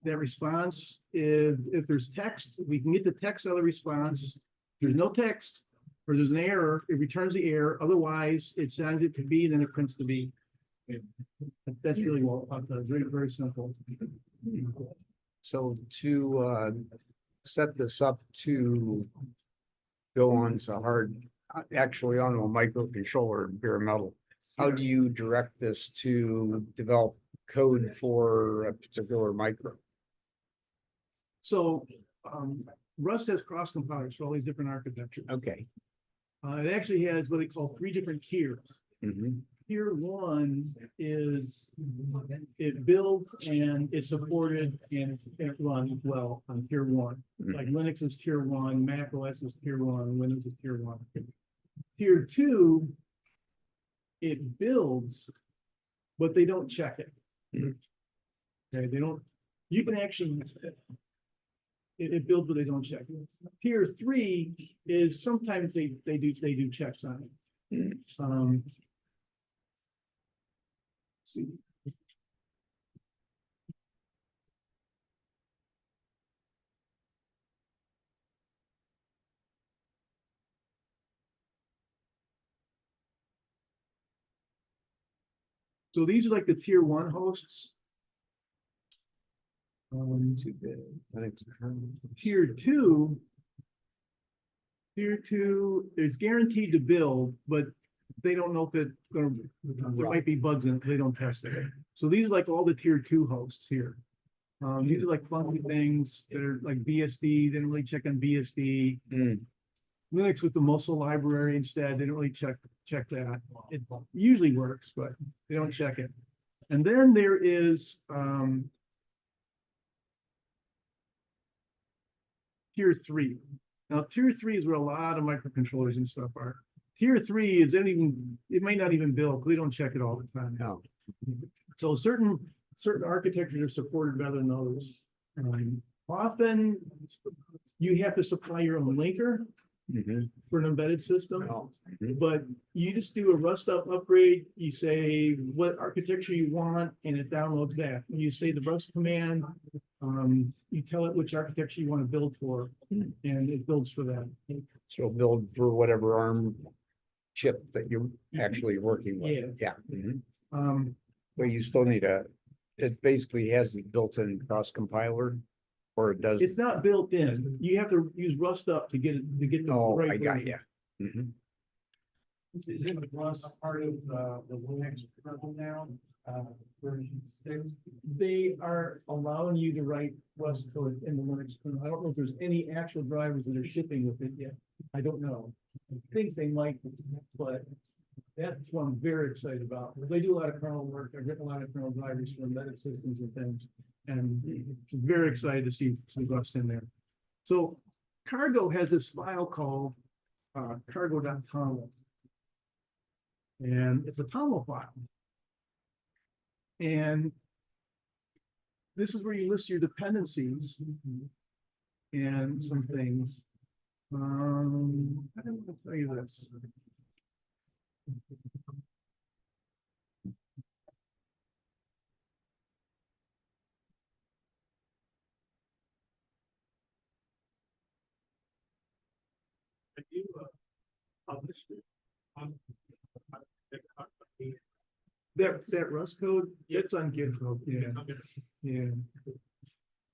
That response, if there's text, we can get the text out of the response. If there's no text or there's an error, it returns the error. Otherwise, it sends it to B, then it prints to B. That's really well, very, very simple. So to set this up to go on so hard, actually on a microcontroller, bare metal, how do you direct this to develop code for a particular micro? So, Rust has cross compilers for all these different architectures. Okay. It actually has what they call 3 different tiers. Mhm. Tier 1 is, it builds and it's supported and it runs well on tier 1. Like Linux is tier 1, Mac OS is tier 1, Windows is tier 1. Tier 2, it builds, but they don't check it. Okay, they don't, you can actually, it builds, but they don't check it. Tier 3 is sometimes they do checks on it. Let's see. So these are like the tier 1 hosts. Too bad. I think Tier 2. Tier 2 is guaranteed to build, but they don't know if it's gonna, there might be bugs in it, 'cause they don't test it. So these are like all the tier 2 hosts here. These are like funky things that are like BSD, they don't really check on BSD. Linux with the Muscle library instead, they don't really check that. It usually works, but they don't check it. And then there is tier 3. Now, tier 3 is where a lot of microcontrollers and stuff are. Tier 3 is it might not even build, because we don't check it all the time. No. So certain architectures are supported better than others. Often you have to supply your own linker for an embedded system, but you just do a Rust upgrade. You say what architecture you want, and it downloads that. You say the Rust command, you tell it which architecture you want to build for, and it builds for that. So build for whatever ARM chip that you're actually working with. Yeah. But you still need it basically has the built-in cross compiler, or it does. It's not built in. You have to use Rust up to get it, to get the Oh, right I got version. you. Is it Rust part of the Linux kernel now, version 6? They are allowing you to write Rust code in the Linux kernel. I don't know if there's any actual drivers that are shipping with it yet. I don't know. I think they might, but that's what I'm very excited about. They do a lot of kernel work. I've written a lot of kernel drivers for embedded systems and things. And very excited to see some Rust in there. So Cargo has this file called cargo.toml. And it's a TOML file. And this is where you list your dependencies and some things. I don't want to tell you this. That Rust code, it's on GitHub, yeah.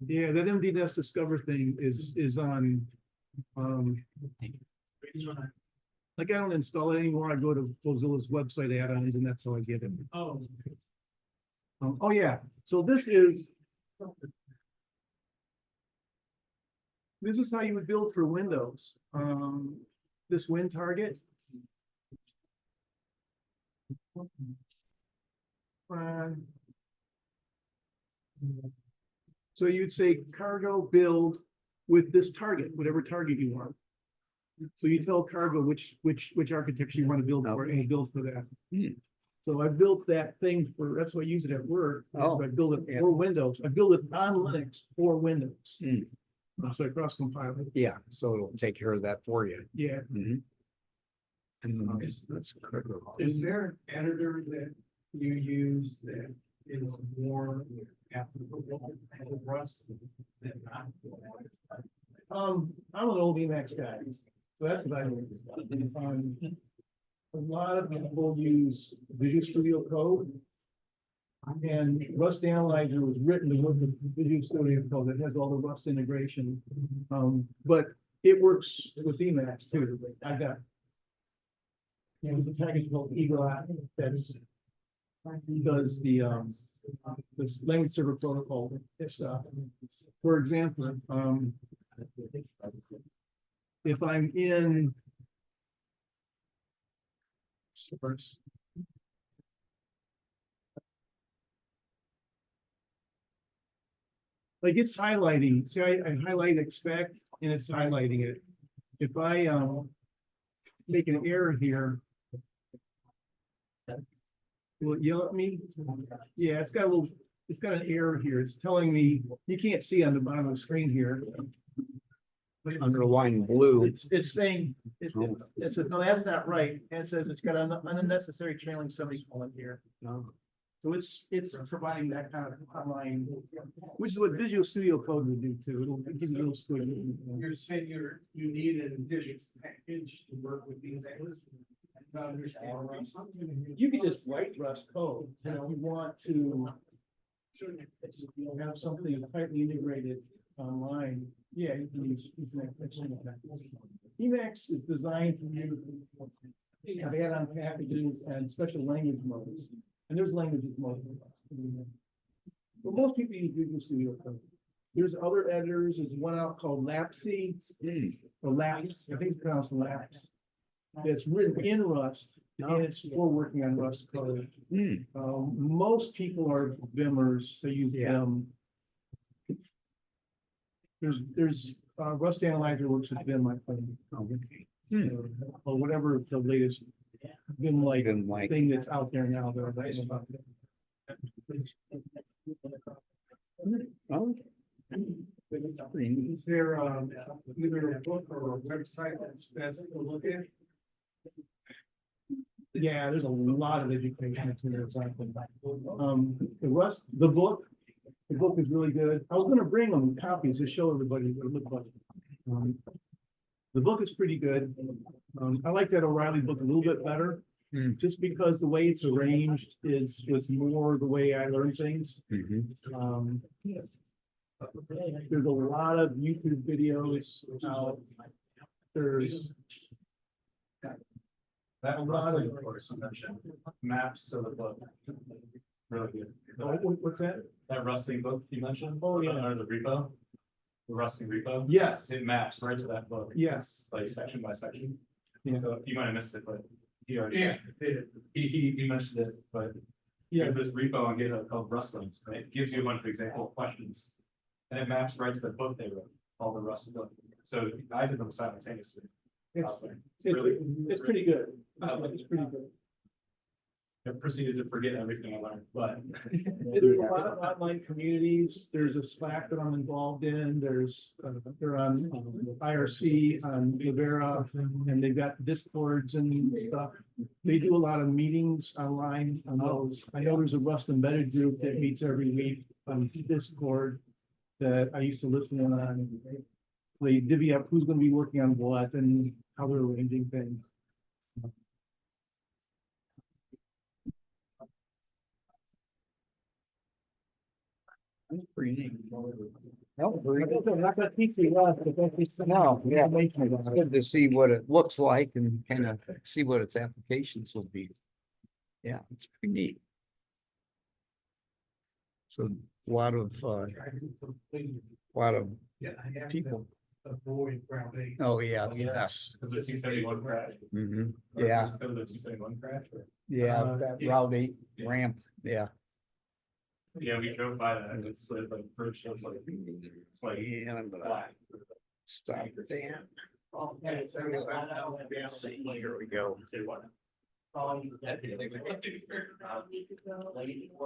Yeah, that MDNet Discover thing is on, like I don't install it anymore. I go to Mozilla's website add-ons and that's how I get it. Oh, Oh yeah, so this is how you would build for Windows. This WinTarget. So you'd say Cargo build with this target, whatever target you want. So you tell Cargo which architecture you want to build for, and you build for that. So I built that thing for, that's why I use it at work. Oh, I build it yeah. for Windows. I build it on Linux for Windows. So I cross compile it. Yeah, so it'll take care of that for you. Yeah. And that's critical. Is there an editor that you use that is more applicable to Rust than not? I'm an old Emacs guy, so that's what I do. A lot of people use Visual Studio Code. And Rust Analyzer was written to work with Visual Studio Code that has all the Rust integration. But it works with Emacs too. I got, the package called Eagle Eye that's does this language server protocol. It's, for example, if I'm in source, like it's highlighting, see, I highlight expect and it's highlighting it. If I make an error here, will it yell at me? Yeah, it's got a little, it's got an error here. It's telling me, you can't see on the bottom of the screen here. But Underline blue. it's saying, it says, no, that's not right. And it says it's got an unnecessary trailing semicolon here. No. So it's providing that kind of online, which is what Visual Studio Code would do too. It'll give you a little studio. You're saying you need an addition package to work with these things? To understand Rust? You can just write Rust code, you know, we want to have something tightly integrated online. Yeah, you can use Emacs is designed to use add-on packages and special language modes. And there's languages most. But most people use Visual Studio Code. There's other editors. There's one out called Lapsy, or Laps. I think it's pronounced Laps. It's written in Rust, and it's for working on Rust code. Most people are Vimmers. They use Yeah. Vim. There's Rust Analyzer works with Vim, I think. Or whatever the latest Vim-like Even like, thing that's out there now that I'm writing about. oh, Is there either a book or a website that's best to look at? Yeah, there's a lot of education materials out there. The book is really good. I was gonna bring them copies to show everybody what it looked like. The book is pretty good. I like that O'Reilly book a little bit better. Just because the way it's arranged was more the way I learn things. There's a lot of YouTube videos out. There's That Rusty course you mentioned, maps to the book. Really good. what's that? That Rusty book you mentioned? Oh, yeah. Or the repo? The Rusty repo? Yes, It maps right to that book, yes. like section by section. Yeah. So you might have missed it, but he already, Yeah. he mentioned it, but Yeah, there's this repo on GitHub called Rustlings, and it gives you a bunch of example questions. And it maps right to the book they wrote, called the Rust book. So I did them simultaneously. I was it's, like, it's pretty good. I like It's pretty good. I proceeded to forget everything I learned, but There's a lot of online communities. There's a Slack that I'm involved in. There's, they're on IRC, on Rivera, and they've got Discords and stuff. They do a lot of meetings online on those. I know there's a Rust embedded group that meets every week on Discord that I used to listen in on. They divvy up who's gonna be working on what and how they're arranging things. that's pretty neat. No, very good. I'm not gonna teach you Rust, but that's just some No, yeah. information about It's it. good to see what it looks like and kind of see what its applications will be. Yeah, it's pretty neat. So a lot of Yeah, I have people. to avoid ground eight. Oh, yeah, yes. because the 271 crash. Yeah, Because the 271 crash. yeah, that yeah. Route 8 ramp, yeah. Yeah, we drove by that and it slid like bridge, it's like Yeah, I'm gonna black. stop there. Okay, so Let's see, here we go. It was.